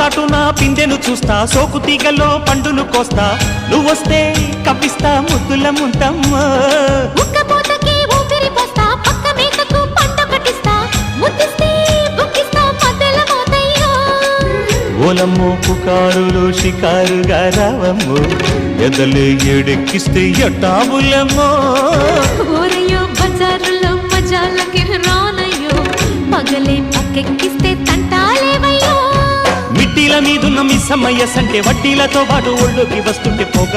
చాటున పిందెను చూస్తా, సోకు తీగల్లో పండును కోస్తా, నువ్వొస్తే కప్పిస్తా ముద్దుల ముంతమ్మ. ఉక్కపోతకి ఊపిరి పోస్తా, పక్క మేకకు పంట కట్టిస్తా, ముద్దిస్తే బుక్కిస్తా మధ్యల మోతయ్యో. ఓలమ్మో పుకారులు షికారుగా రావమ్మో, ఎదలే ఏడెక్కిస్తే ఎట్టాబులమ్మో. ఊరయ్యో బజారులో మజాలకి రానయ్యో, పగలే పక్కెక్కిస్తే తంటాలేవయ్యో. మిట్టిల మీదున్న మిస్సమ్మయ్య సంటే వడ్డీలతో పాటు ఒళ్ళోకి వస్తుంటే పోగ